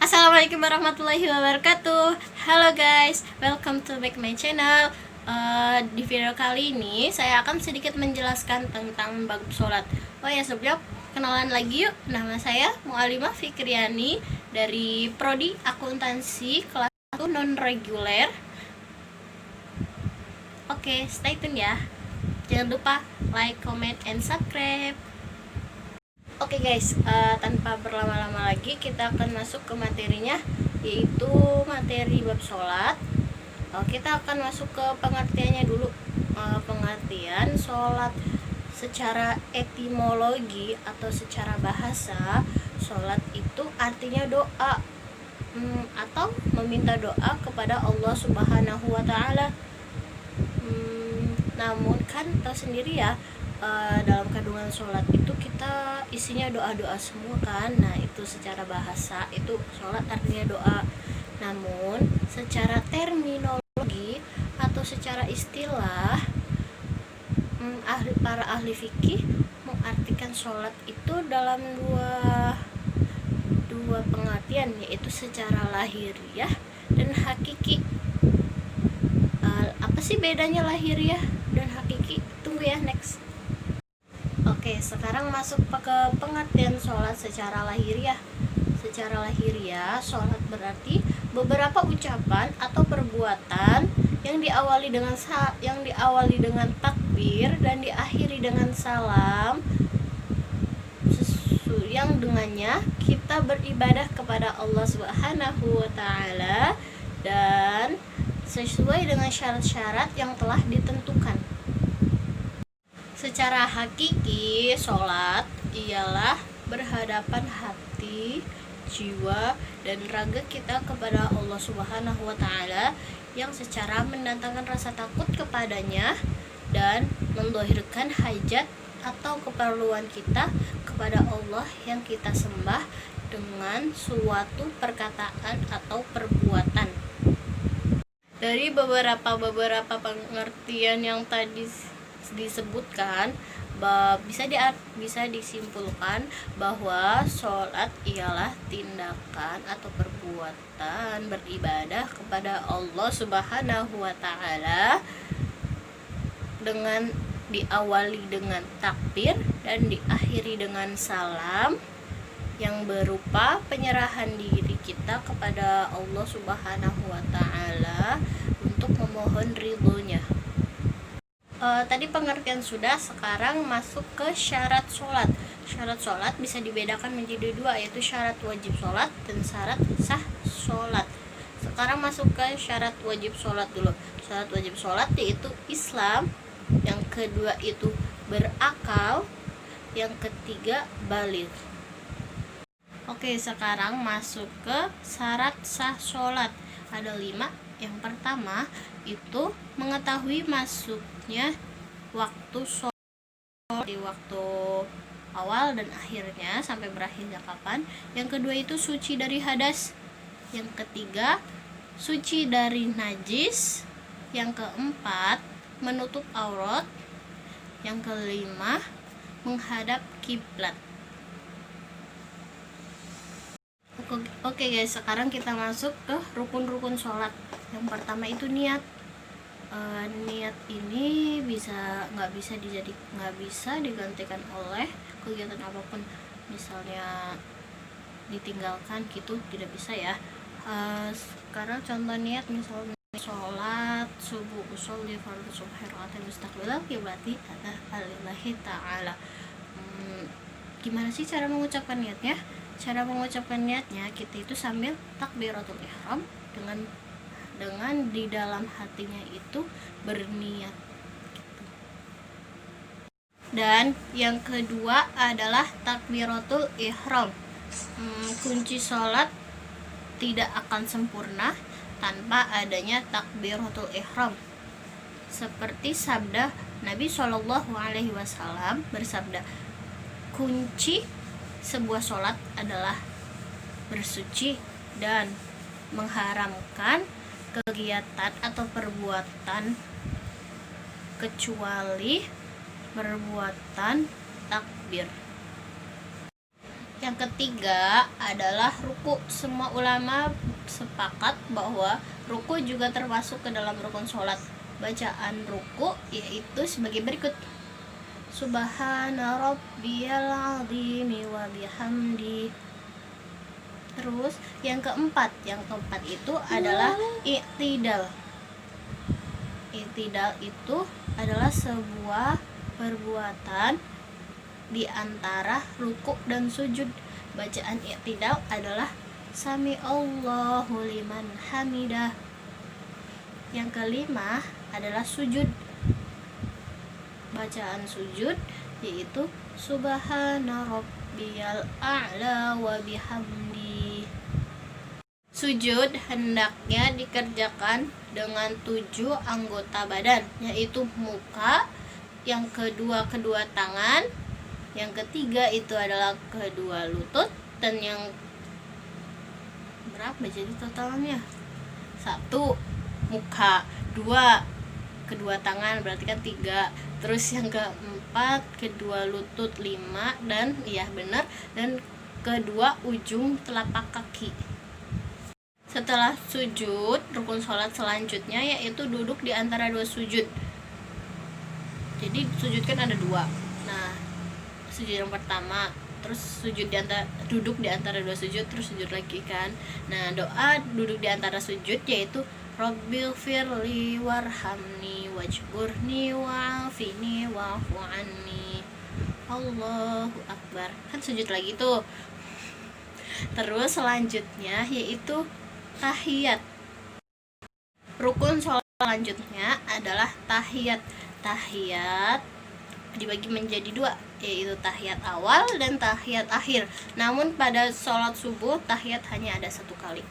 Assalamualaikum warahmatullahi wabarakatuh. Halo guys, welcome to back my channel. Di video kali ini saya akan sedikit menjelaskan tentang bab sholat. Oh ya, sebelum kenalan lagi yuk. Nama saya Mualimah Fikriani dari Prodi Akuntansi kelas 1 non reguler. Oke, stay tune ya. Jangan lupa like, comment, and subscribe. Oke guys, tanpa berlama-lama lagi kita akan masuk ke materinya, yaitu materi bab sholat. Kita akan masuk ke pengertiannya dulu. Pengertian sholat secara etimologi atau secara bahasa, sholat itu artinya doa atau meminta doa kepada Allah Subhanahu wa Ta'ala. Namun kan tahu sendiri ya, dalam kandungan sholat itu kita isinya doa-doa semua kan. Nah, itu secara bahasa itu sholat artinya doa. Namun secara terminologi atau secara istilah, para ahli fikih mengartikan sholat itu dalam dua pengertian, yaitu secara lahiriah dan hakiki. Apa sih bedanya lahiriah dan hakiki? Tunggu ya, next. Oke, sekarang masuk ke pengertian sholat secara lahiriah. Secara lahiriah, sholat berarti beberapa ucapan atau perbuatan yang diawali dengan takbir dan diakhiri dengan salam, yang dengannya kita beribadah kepada Allah Subhanahu wa Ta'ala dan sesuai dengan syarat-syarat yang telah ditentukan. Secara hakiki, sholat ialah berhadapan hati, jiwa, dan raga kita kepada Allah Subhanahu wa Ta'ala yang secara mendatangkan rasa takut kepadanya dan mendhahirkan hajat atau keperluan kita kepada Allah yang kita sembah dengan suatu perkataan atau perbuatan. Dari beberapa pengertian yang tadi disebutkan, bisa disimpulkan bahwa sholat ialah tindakan atau perbuatan beribadah kepada Allah Subhanahu wa Ta'ala dengan diawali dengan takbir dan diakhiri dengan salam, yang berupa penyerahan diri kita kepada Allah Subhanahu wa Ta'ala untuk memohon ridhonya. Tadi pengertian sudah, sekarang masuk ke syarat sholat. Syarat sholat bisa dibedakan menjadi dua, yaitu syarat wajib sholat dan syarat sah sholat. Sekarang masuk ke syarat wajib sholat dulu. Syarat wajib sholat yaitu Islam, yang kedua itu berakal, yang ketiga baligh. Oke, sekarang masuk ke syarat sah sholat. Ada 5. Yang pertama itu mengetahui masuknya waktu sholat di waktu awal dan akhirnya sampai berakhirnya kapan. Yang kedua itu suci dari hadas. Yang ketiga suci dari najis. Yang keempat menutup aurat. Yang kelima menghadap kiblat. Oke guys, sekarang kita masuk ke rukun-rukun sholat. Yang pertama itu niat. Niat ini nggak bisa digantikan oleh kegiatan apapun. Misalnya ditinggalkan gitu, tidak bisa ya. Sekarang contoh niat, misalnya sholat subuh, usolli fardhu subhi rak'atain mustaqbilal qiblati lillahi ta'ala. Gimana sih cara mengucapkan niatnya? Cara mengucapkan niatnya, kita itu sambil takbiratul ihram dengan di dalam hatinya itu berniat gitu. Dan yang kedua adalah takbiratul ihram. Kunci sholat tidak akan sempurna tanpa adanya takbiratul ihram. Seperti sabda Nabi Shallallahu Alaihi Wasallam bersabda, kunci sebuah sholat adalah bersuci dan mengharamkan kegiatan atau perbuatan kecuali perbuatan takbir. Yang ketiga adalah ruku. Semua ulama sepakat bahwa ruku juga termasuk ke dalam rukun sholat. Bacaan ruku yaitu sebagai berikut: Subhana rabbiyal azimi wa bihamdi. Terus yang keempat itu adalah i'tidal. I'tidal itu adalah sebuah perbuatan di antara ruku dan sujud. Bacaan i'tidal adalah Sami Allahu liman hamidah. Yang kelima adalah sujud. Bacaan sujud yaitu Subhana rabbiyal a'la wa bihamdi. Sujud hendaknya dikerjakan dengan 7 anggota badan, yaitu muka, yang kedua tangan, yang ketiga itu adalah kedua lutut, dan yang berapa jadi totalnya? 1 muka, 2 kedua tangan, berarti kan 3. Terus yang keempat kedua lutut, 5, dan iya benar, dan kedua ujung telapak kaki. Setelah sujud, rukun sholat selanjutnya yaitu duduk di antara 2 sujud. Jadi sujud kan ada 2. Nah, sujud yang pertama, terus duduk di antara 2 sujud, terus sujud lagi kan. Nah, doa duduk di antara sujud yaitu Rabbil firli warhamni wajburni wa'afini wa'fu anni. Allahu Akbar. Kan sujud lagi tuh. Terus selanjutnya yaitu tahiyat. Rukun sholat selanjutnya adalah tahiyat. Tahiyat dibagi menjadi 2, yaitu tahiyat awal dan tahiyat akhir. Namun pada sholat subuh tahiyat hanya ada 1 kali.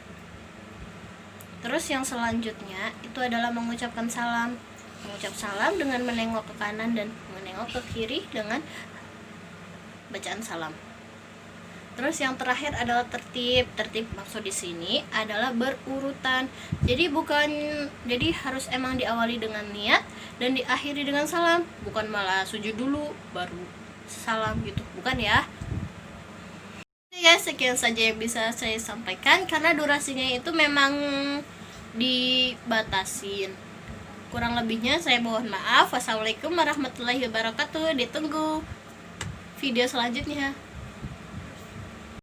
Terus yang selanjutnya itu adalah mengucapkan salam. Mengucap salam dengan menengok ke kanan dan menengok ke kiri dengan bacaan salam. Terus yang terakhir adalah tertib. Tertib maksud di sini adalah berurutan. Jadi harus emang diawali dengan niat dan diakhiri dengan salam, bukan malah sujud dulu baru salam gitu, bukan ya. Ya, sekian saja yang bisa saya sampaikan karena durasinya itu memang dibatasin. Kurang lebihnya saya mohon maaf. Wassalamualaikum warahmatullahi wabarakatuh. Ditunggu video selanjutnya.